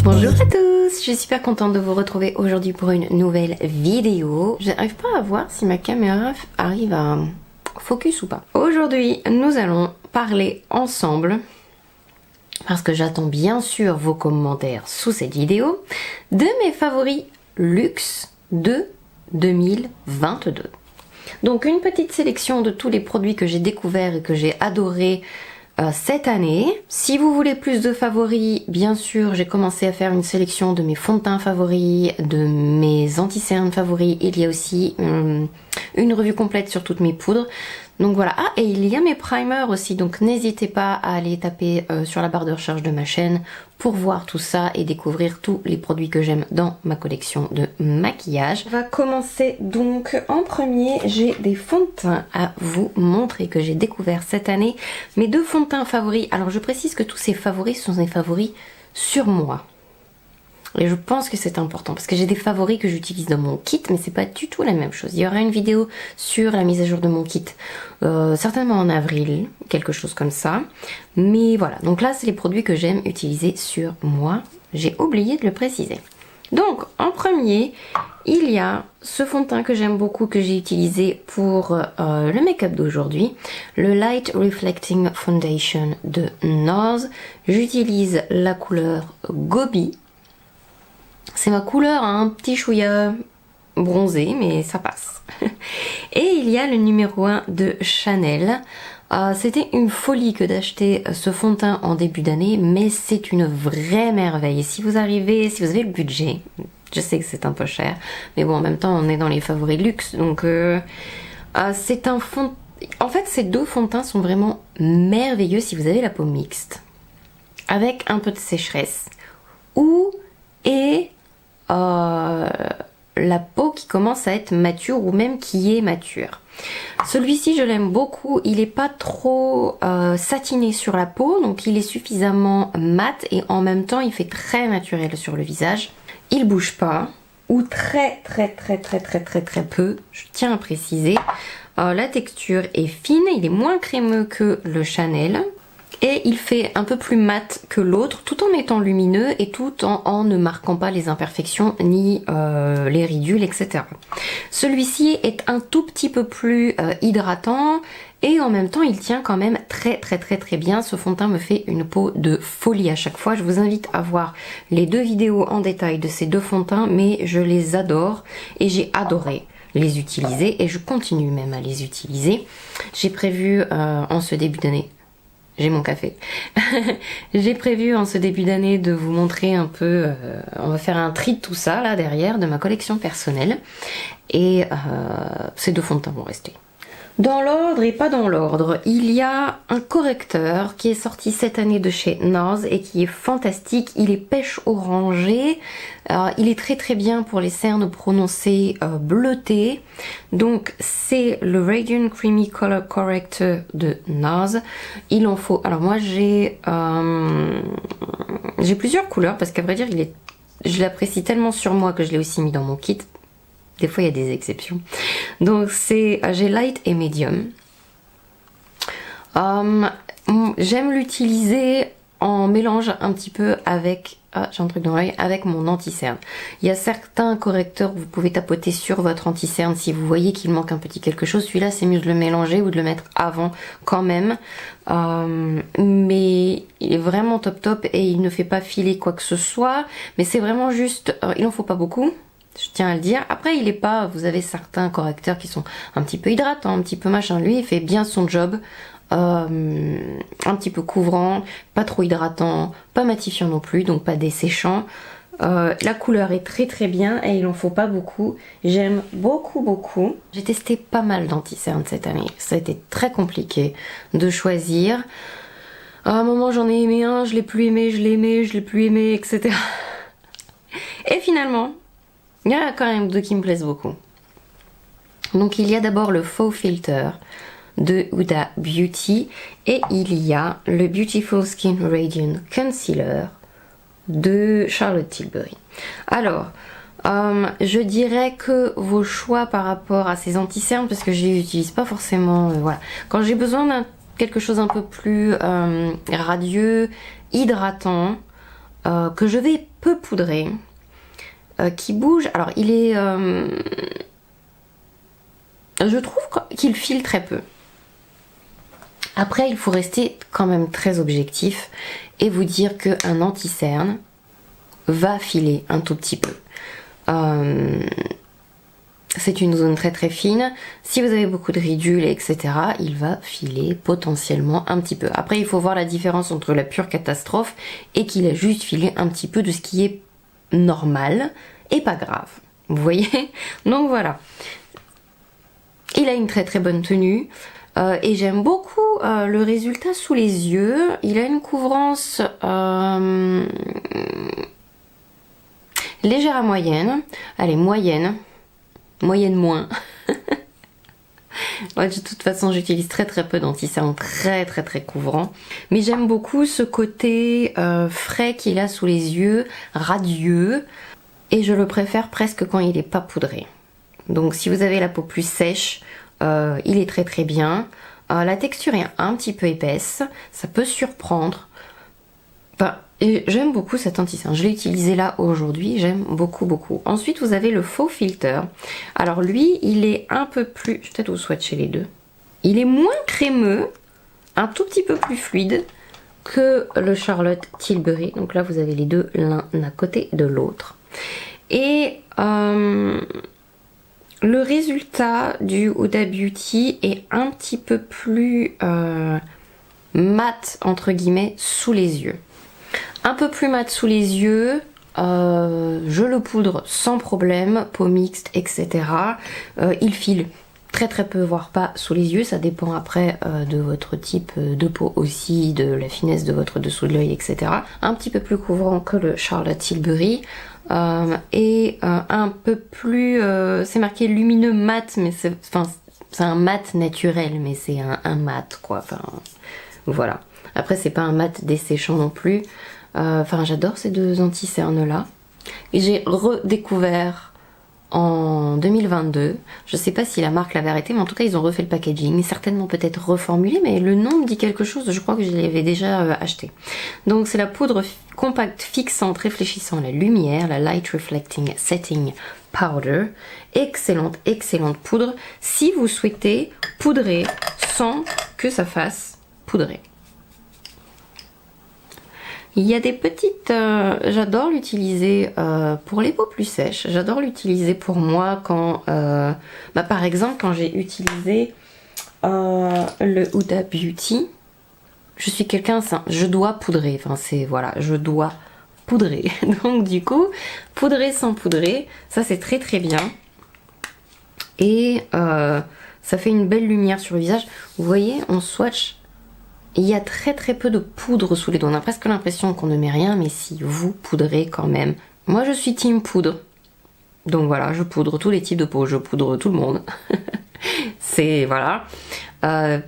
Bonjour à tous, je suis super contente de vous retrouver aujourd'hui pour une nouvelle vidéo. Je n'arrive pas à voir si ma caméra arrive à focus ou pas. Aujourd'hui, nous allons parler ensemble, parce que j'attends bien sûr vos commentaires sous cette vidéo, de mes favoris luxe de 2022. Donc une petite sélection de tous les produits que j'ai découverts et que j'ai adorés cette année. Si vous voulez plus de favoris, bien sûr, j'ai commencé à faire une sélection de mes fonds de teint favoris, de mes anti-cernes favoris. Il y a aussi une revue complète sur toutes mes poudres. Donc voilà. Ah, et il y a mes primers aussi, donc n'hésitez pas à aller taper sur la barre de recherche de ma chaîne pour voir tout ça et découvrir tous les produits que j'aime dans ma collection de maquillage. On va commencer donc en premier. J'ai des fonds de teint à vous montrer que j'ai découvert cette année. Mes deux fonds de teint favoris. Alors je précise que tous ces favoris sont des favoris sur moi. Et je pense que c'est important parce que j'ai des favoris que j'utilise dans mon kit, mais c'est pas du tout la même chose. Il y aura une vidéo sur la mise à jour de mon kit, certainement en avril, quelque chose comme ça. Mais voilà, donc là c'est les produits que j'aime utiliser sur moi. J'ai oublié de le préciser. Donc en premier, il y a ce fond de teint que j'aime beaucoup, que j'ai utilisé pour le make-up d'aujourd'hui, le Light Reflecting Foundation de NARS. J'utilise la couleur Gobi. C'est ma couleur un petit chouïa bronzé, mais ça passe. Et il y a le numéro 1 de Chanel. C'était une folie que d'acheter ce fond de teint en début d'année, mais c'est une vraie merveille. Et si vous avez le budget, je sais que c'est un peu cher, mais bon, en même temps, on est dans les favoris luxe, donc c'est un fond... En fait, ces deux fonds de teint sont vraiment merveilleux si vous avez la peau mixte, avec un peu de sécheresse, et la peau qui commence à être mature ou même qui est mature. Celui-ci je l'aime beaucoup, il n'est pas trop satiné sur la peau, donc il est suffisamment mat et en même temps il fait très naturel sur le visage. Il bouge pas, ou très peu, je tiens à préciser. La texture est fine, il est moins crémeux que le Chanel. Et il fait un peu plus mat que l'autre, tout en étant lumineux et tout en ne marquant pas les imperfections ni les ridules, etc. Celui-ci est un tout petit peu plus hydratant et en même temps il tient quand même très bien. Ce fond de teint me fait une peau de folie à chaque fois. Je vous invite à voir les deux vidéos en détail de ces deux fonds de teint, mais je les adore et j'ai adoré les utiliser et je continue même à les utiliser. J'ai prévu en ce début d'année... J'ai mon café. J'ai prévu en ce début d'année de vous montrer un peu, on va faire un tri de tout ça là derrière, de ma collection personnelle. Et ces deux fonds de teint vont rester. Dans l'ordre et pas dans l'ordre, il y a un correcteur qui est sorti cette année de chez NARS et qui est fantastique. Il est pêche orangé, il est très bien pour les cernes prononcées bleutées. Donc c'est le Radiant Creamy Color Corrector de NARS. Il en faut, alors moi j'ai plusieurs couleurs parce qu'à vrai dire je l'apprécie tellement sur moi que je l'ai aussi mis dans mon kit. Des fois il y a des exceptions. Donc j'ai light et medium. J'aime l'utiliser en mélange un petit peu avec... Ah, j'ai un truc dans l'œil, avec mon anti-cerne. Il y a certains correcteurs où vous pouvez tapoter sur votre anti-cerne si vous voyez qu'il manque un petit quelque chose. Celui-là, c'est mieux de le mélanger ou de le mettre avant quand même. Mais il est vraiment top et il ne fait pas filer quoi que ce soit. Mais c'est vraiment juste... il en faut pas beaucoup. Je tiens à le dire. Après, il est pas... Vous avez certains correcteurs qui sont un petit peu hydratants, un petit peu machin. Lui, il fait bien son job. Un petit peu couvrant, pas trop hydratant, pas matifiant non plus, donc pas desséchant. La couleur est très bien et il en faut pas beaucoup. J'aime beaucoup. J'ai testé pas mal d'anti-cernes cette année. Ça a été très compliqué de choisir. À un moment, j'en ai aimé un, je l'ai plus aimé, je l'ai aimé, je l'ai plus aimé, etc. Et finalement... il y en a quand même deux qui me plaisent beaucoup. Donc il y a d'abord le Faux Filter de Huda Beauty et il y a le Beautiful Skin Radiant Concealer de Charlotte Tilbury. Alors, Je dirais que vos choix par rapport à ces anti-cernes, parce que je les utilise pas forcément, voilà. Quand j'ai besoin d'un quelque chose un peu plus radieux, hydratant, que je vais peu poudrer, qui bouge. Alors il est, je trouve qu'il file très peu. Après il faut rester quand même très objectif et vous dire qu'un anti-cerne va filer un tout petit peu. C'est une zone très très fine. Si vous avez beaucoup de ridules, etc., il va filer potentiellement un petit peu. Après, il faut voir la différence entre la pure catastrophe et qu'il a juste filé un petit peu de ce qui est normal et pas grave. Vous voyez? Donc voilà. Il a une très très bonne tenue. Et j'aime beaucoup le résultat sous les yeux. Il a une couvrance légère à moyenne. Elle est moyenne. Moyenne moins. Ouais, de toute façon, j'utilise très très peu d'anti-cerne très très très couvrant. Mais j'aime beaucoup ce côté frais qu'il a sous les yeux, radieux. Et je le préfère presque quand il n'est pas poudré. Donc si vous avez la peau plus sèche, il est très très bien. La texture est un petit peu épaisse. Ça peut surprendre. Enfin, et j'aime beaucoup cet anti-cerne. Je l'ai utilisé là aujourd'hui, j'aime beaucoup beaucoup. Ensuite, vous avez le faux filter. Alors lui, il est un peu plus... Je vais peut-être vous swatcher les deux. Il est moins crémeux, un tout petit peu plus fluide que le Charlotte Tilbury. Donc là, vous avez les deux l'un à côté de l'autre. Et le résultat du Huda Beauty est un petit peu plus mat, entre guillemets, sous les yeux. Un peu plus mat sous les yeux, je le poudre sans problème, peau mixte, etc. Il file très très peu, voire pas sous les yeux, ça dépend après de votre type de peau aussi, de la finesse de votre dessous de l'œil, etc. Un petit peu plus couvrant que le Charlotte Tilbury. Et un peu plus, c'est marqué lumineux mat, mais c'est un mat naturel, mais c'est un mat quoi, enfin voilà. Après c'est pas un mat desséchant non plus. Enfin, j'adore ces deux anti-cernes là. Et j'ai redécouvert en 2022. Je sais pas si la marque l'avait arrêté, mais en tout cas ils ont refait le packaging. Certainement peut-être reformulé, mais le nom me dit quelque chose. Je crois que je l'avais déjà acheté. Donc c'est la poudre compacte fixante réfléchissant la lumière, la Light Reflecting Setting Powder. Excellente, excellente poudre. Si vous souhaitez poudrer sans que ça fasse poudrer. Il y a des petites... j'adore l'utiliser pour les peaux plus sèches. J'adore l'utiliser pour moi quand... par exemple, quand j'ai utilisé le Huda Beauty, je suis quelqu'un... Je dois poudrer. Enfin, c'est... Voilà, je dois poudrer. Donc, du coup, poudrer sans poudrer, ça, c'est très très bien. Et ça fait une belle lumière sur le visage. Vous voyez, on swatch... Il y a très très peu de poudre sous les doigts. On a presque l'impression qu'on ne met rien, mais si vous poudrez quand même. Moi je suis team poudre. Donc voilà, je poudre tous les types de peau, je poudre tout le monde. C'est voilà.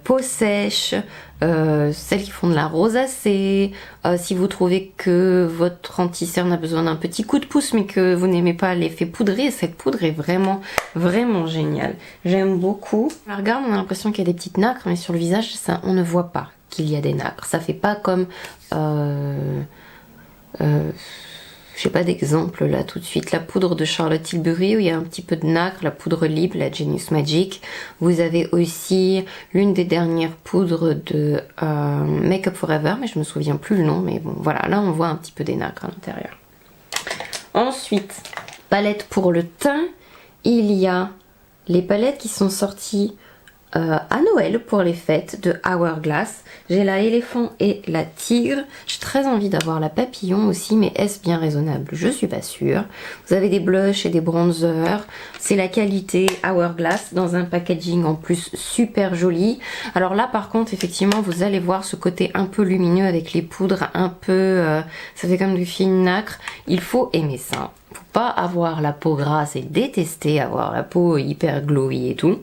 Peau sèche, celles qui font de la rosacée. Si vous trouvez que votre anti-cerne a besoin d'un petit coup de pouce, mais que vous n'aimez pas l'effet poudré, cette poudre est vraiment vraiment géniale. J'aime beaucoup. On la regarde, on a l'impression qu'il y a des petites nacres, mais sur le visage, ça, on ne voit pas qu'il y a des nacres. Ça fait pas comme... j'ai pas d'exemple là tout de suite. La poudre de Charlotte Tilbury où il y a un petit peu de nacre, la poudre libre, la Genius Magic. Vous avez aussi l'une des dernières poudres de Make Up Forever, mais je me souviens plus le nom, mais bon voilà, là on voit un petit peu des nacres à l'intérieur. Ensuite, palette pour le teint, il y a les palettes qui sont sorties à Noël pour les fêtes de Hourglass. J'ai la éléphant et la tigre. J'ai très envie d'avoir la papillon aussi, mais est-ce bien raisonnable? Je suis pas sûre. Vous avez des blushs et des bronzers. C'est la qualité Hourglass dans un packaging en plus super joli. Alors là par contre effectivement vous allez voir ce côté un peu lumineux avec les poudres un peu... ça fait comme du fine nacre. Il faut aimer ça. Faut pas avoir la peau grasse et détester avoir la peau hyper glowy et tout.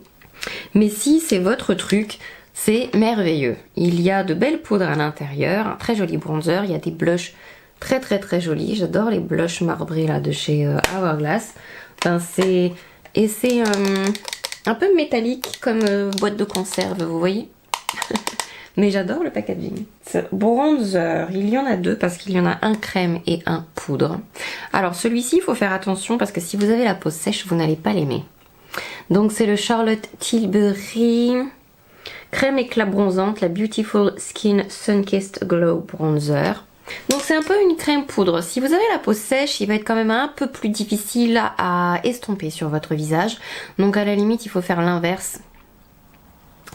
Mais si c'est votre truc, c'est merveilleux. Il y a de belles poudres à l'intérieur, un très joli bronzer, il y a des blushs Très très très joli. J'adore les blushs marbrés là de chez Hourglass. Enfin, c'est un peu métallique comme boîte de conserve, vous voyez. Mais j'adore le packaging. Bronzer, il y en a deux parce qu'il y en a un crème et un poudre. Alors celui-ci, il faut faire attention parce que si vous avez la peau sèche, vous n'allez pas l'aimer. Donc c'est le Charlotte Tilbury crème éclat bronzante, la Beautiful Skin Sunkissed Glow Bronzer. Donc c'est un peu une crème poudre. Si vous avez la peau sèche, il va être quand même un peu plus difficile à estomper sur votre visage. Donc à la limite, il faut faire l'inverse.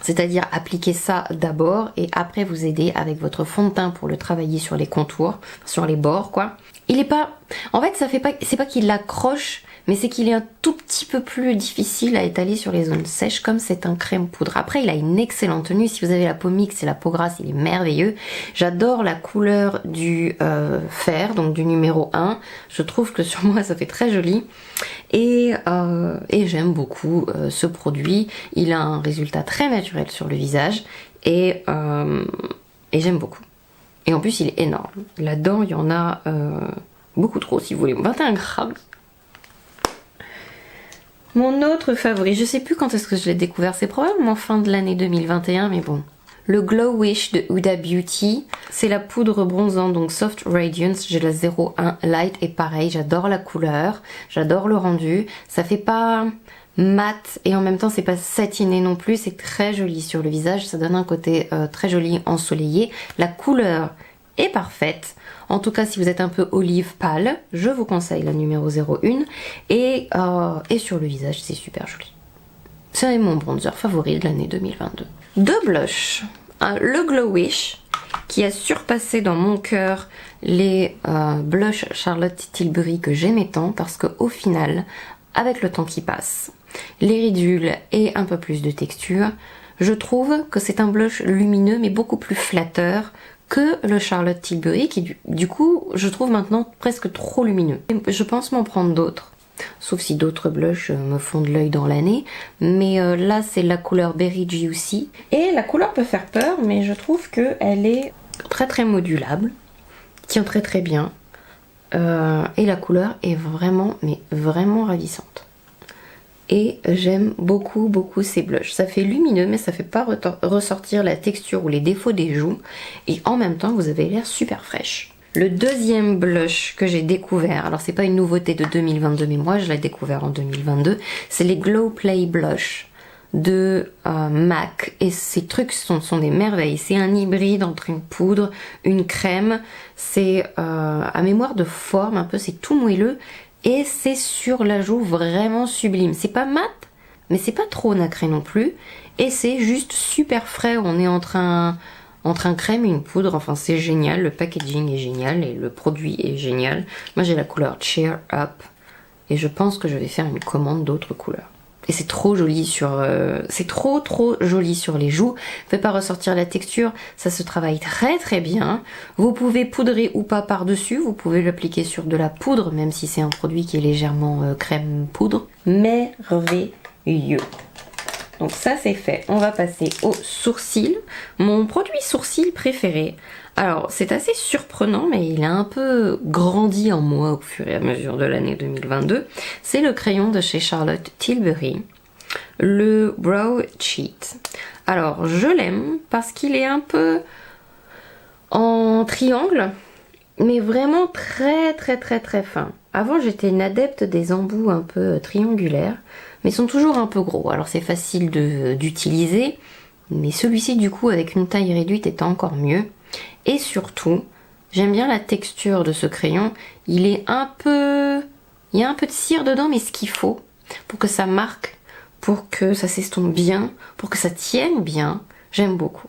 C'est-à-dire appliquer ça d'abord et après vous aider avec votre fond de teint pour le travailler sur les contours, sur les bords quoi. Il est pas... En fait, c'est pas qu'il l'accroche, mais c'est qu'il est un tout petit peu plus difficile à étaler sur les zones sèches comme c'est un crème poudre. Après, il a une excellente tenue. Si vous avez la peau mixte et la peau grasse, il est merveilleux. J'adore la couleur du fer, donc du numéro 1. Je trouve que sur moi, ça fait très joli. Et j'aime beaucoup ce produit. Il a un résultat très naturel sur le visage et j'aime beaucoup. Et en plus, il est énorme. Là-dedans, il y en a beaucoup trop, si vous voulez. 21 grammes. Mon autre favori, je sais plus quand est-ce que je l'ai découvert. C'est probablement fin de l'année 2021, mais bon. Le Glow Wish de Huda Beauty. C'est la poudre bronzante, donc Soft Radiance. J'ai la 01 Light et pareil, j'adore la couleur. J'adore le rendu. Ça fait pas mat et en même temps c'est pas satiné non plus, c'est très joli sur le visage, ça donne un côté très joli ensoleillé. La couleur est parfaite, en tout cas si vous êtes un peu olive pâle, je vous conseille la numéro 01 et sur le visage c'est super joli. C'est mon bronzer favori de l'année 2022. Deux blushs, le Glow Wish qui a surpassé dans mon cœur les blushs Charlotte Tilbury que j'aimais tant parce qu'au final, avec le temps qui passe, les ridules et un peu plus de texture, je trouve que c'est un blush lumineux mais beaucoup plus flatteur que le Charlotte Tilbury qui du coup je trouve maintenant presque trop lumineux. Je pense m'en prendre d'autres, sauf si d'autres blushs me font de l'œil dans l'année, mais là c'est la couleur Berry Juicy et la couleur peut faire peur mais je trouve qu'elle est très très modulable, tient très très bien et la couleur est vraiment mais vraiment ravissante. Et j'aime beaucoup ces blushs. Ça fait lumineux mais ça fait pas ressortir la texture ou les défauts des joues. Et en même temps vous avez l'air super fraîche. Le deuxième blush que j'ai découvert, alors c'est pas une nouveauté de 2022 mais moi je l'ai découvert en 2022, c'est les Glow Play Blush de MAC. Et ces trucs sont des merveilles. C'est un hybride entre une poudre, une crème. C'est à mémoire de forme un peu, c'est tout moelleux. Et c'est sur la joue vraiment sublime. C'est pas mat, mais c'est pas trop nacré non plus. Et c'est juste super frais. On est entre un crème et une poudre. Enfin, c'est génial. Le packaging est génial et le produit est génial. Moi, j'ai la couleur Cheer Up. Et je pense que je vais faire une commande d'autres couleurs. Et c'est trop joli sur... c'est trop joli sur les joues. Fait pas ressortir la texture. Ça se travaille très très bien. Vous pouvez poudrer ou pas par-dessus. Vous pouvez l'appliquer sur de la poudre, même si c'est un produit qui est légèrement crème poudre. Merveilleux. Donc ça c'est fait. On va passer au sourcil. Mon produit sourcil préféré. Alors c'est assez surprenant mais il a un peu grandi en moi au fur et à mesure de l'année 2022. C'est le crayon de chez Charlotte Tilbury. Le Brow Cheat. Alors je l'aime parce qu'il est un peu en triangle. Mais vraiment très fin. Avant j'étais une adepte des embouts un peu triangulaires. Mais ils sont toujours un peu gros. Alors c'est facile d'utiliser. Mais celui-ci du coup avec une taille réduite est encore mieux. Et surtout, j'aime bien la texture de ce crayon. Il y a un peu de cire dedans, mais ce qu'il faut pour que ça marque, pour que ça s'estompe bien, pour que ça tienne bien. J'aime beaucoup.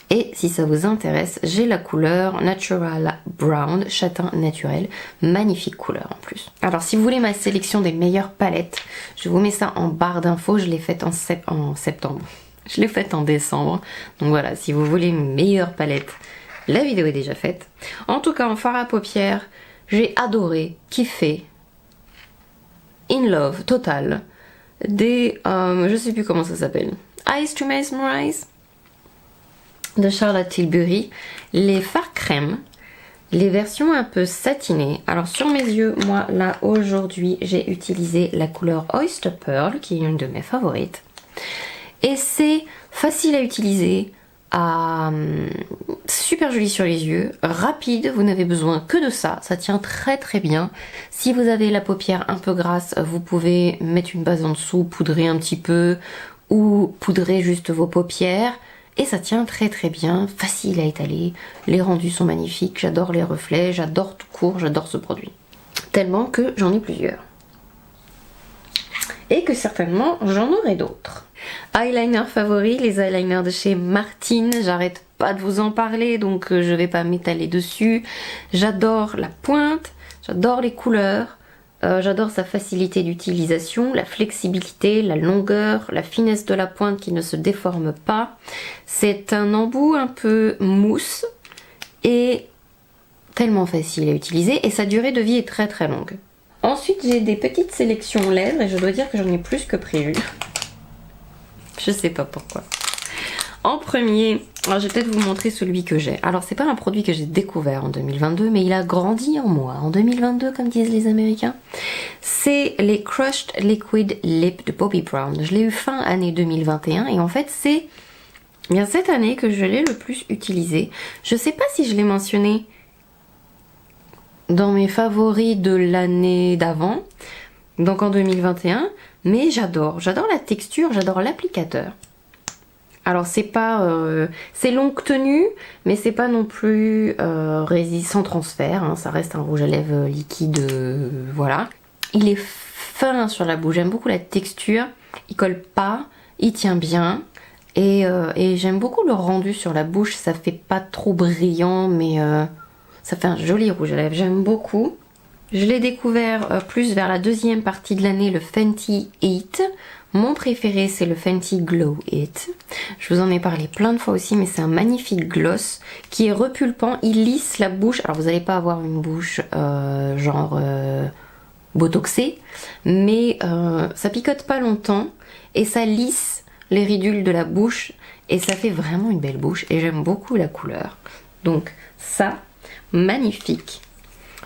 Et si ça vous intéresse, j'ai la couleur Natural Brown, châtain naturel. Magnifique couleur en plus. Alors si vous voulez ma sélection des meilleures palettes, je vous mets ça en barre d'infos. Je l'ai faite en septembre. Je l'ai faite en décembre. Donc voilà, si vous voulez une meilleure palette, la vidéo est déjà faite. En tout cas, en fard à paupières, j'ai adoré, kiffé, in love, total, des, je sais plus comment ça s'appelle, Eyes to Mesmerize de Charlotte Tilbury. Les fards crème les versions un peu satinées. Alors sur mes yeux, moi là aujourd'hui j'ai utilisé la couleur Oyster Pearl qui est une de mes favorites. Et c'est facile à utiliser, super joli sur les yeux, rapide, vous n'avez besoin que de ça, ça tient très très bien. Si vous avez la paupière un peu grasse, vous pouvez mettre une base en dessous, poudrer un petit peu ou poudrer juste vos paupières. Et ça tient très très bien, facile à étaler, les rendus sont magnifiques, j'adore les reflets, j'adore tout court, j'adore ce produit. Tellement que j'en ai plusieurs. Et que certainement j'en aurai d'autres. Eyeliner favori, les eyeliners de chez Martine, j'arrête pas de vous en parler donc je vais pas m'étaler dessus. J'adore la pointe, j'adore les couleurs. J'adore sa facilité d'utilisation, la flexibilité, la longueur, la finesse de la pointe qui ne se déforme pas. C'est un embout un peu mousse et tellement facile à utiliser et sa durée de vie est très très longue. Ensuite j'ai des petites sélections lèvres et je dois dire que j'en ai plus que prévu. Je sais pas pourquoi. En premier, alors je vais peut-être vous montrer celui que j'ai. Alors c'est pas un produit que j'ai découvert en 2022, mais il a grandi en moi en 2022 comme disent les Américains. C'est les Crushed Liquid Lip de Bobbi Brown. Je l'ai eu fin année 2021 et en fait c'est bien cette année que je l'ai le plus utilisé. Je sais pas si je l'ai mentionné dans mes favoris de l'année d'avant, donc en 2021, mais j'adore la texture, j'adore l'applicateur. Alors c'est pas, c'est longue tenue, mais c'est pas non plus sans transfert, hein, ça reste un rouge à lèvres liquide, voilà. Il est fin sur la bouche, j'aime beaucoup la texture, il colle pas, il tient bien, et j'aime beaucoup le rendu sur la bouche, ça fait pas trop brillant, mais ça fait un joli rouge à lèvres, j'aime beaucoup. Je l'ai découvert plus vers la deuxième partie de l'année, le Fenty It. Mon préféré c'est le Fenty Glow It. Je vous en ai parlé plein de fois aussi, mais c'est un magnifique gloss qui est repulpant, il lisse la bouche. Alors vous n'allez pas avoir une bouche botoxée, mais ça picote pas longtemps et ça lisse les ridules de la bouche et ça fait vraiment une belle bouche et j'aime beaucoup la couleur. Donc ça, magnifique.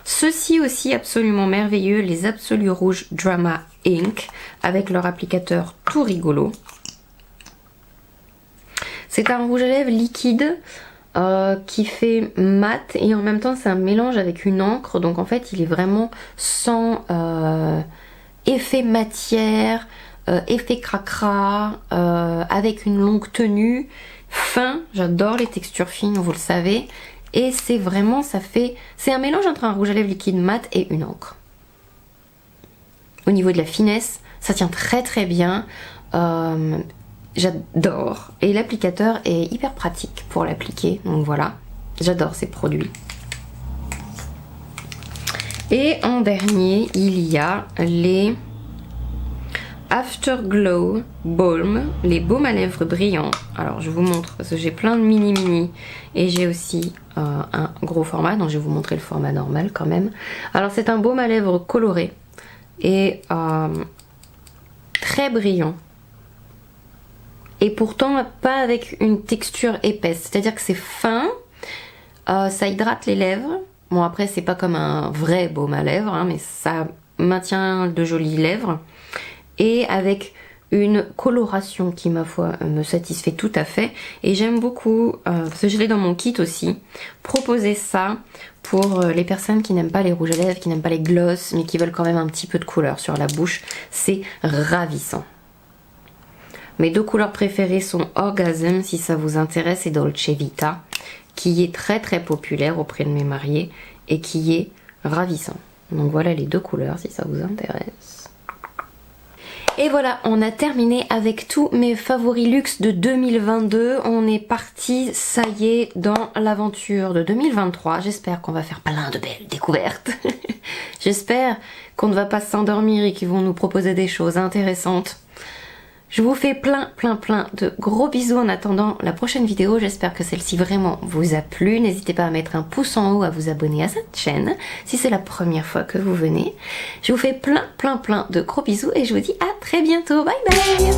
Ceci aussi absolument merveilleux, les Absolus Rouge Drama Ink avec leur applicateur tout rigolo. C'est un rouge à lèvres liquide qui fait mat et en même temps c'est un mélange avec une encre, donc en fait il est vraiment sans effet matière, effet cracra, avec une longue tenue, fin, j'adore les textures fines, vous le savez. Et c'est vraiment, c'est un mélange entre un rouge à lèvres liquide mat et une encre. Au niveau de la finesse, ça tient très très bien. J'adore. Et l'applicateur est hyper pratique pour l'appliquer. Donc voilà, j'adore ces produits. Et en dernier, il y a les Afterglow Balm, les baumes à lèvres brillants. Alors je vous montre parce que j'ai plein de mini et j'ai aussi un gros format, donc je vais vous montrer le format normal quand même. Alors c'est un baume à lèvres coloré et très brillant et pourtant pas avec une texture épaisse, c'est-à-dire que c'est fin, ça hydrate les lèvres. Bon après c'est pas comme un vrai baume à lèvres, hein, mais ça maintient de jolies lèvres. Et avec une coloration qui ma foi me satisfait tout à fait et j'aime beaucoup, parce que je l'ai dans mon kit aussi, proposer ça pour les personnes qui n'aiment pas les rouges à lèvres, qui n'aiment pas les gloss mais qui veulent quand même un petit peu de couleur sur la bouche, c'est ravissant. Mes deux couleurs préférées sont Orgasm si ça vous intéresse et Dolce Vita qui est très très populaire auprès de mes mariés et qui est ravissant. Donc voilà les deux couleurs si ça vous intéresse. Et voilà, on a terminé avec tous mes favoris luxe de 2022. On est parti, ça y est, dans l'aventure de 2023. J'espère qu'on va faire plein de belles découvertes. J'espère qu'on ne va pas s'endormir et qu'ils vont nous proposer des choses intéressantes. Je vous fais plein de gros bisous en attendant la prochaine vidéo. J'espère que celle-ci vraiment vous a plu. N'hésitez pas à mettre un pouce en haut, à vous abonner à cette chaîne si c'est la première fois que vous venez. Je vous fais plein de gros bisous et je vous dis à très bientôt. Bye bye!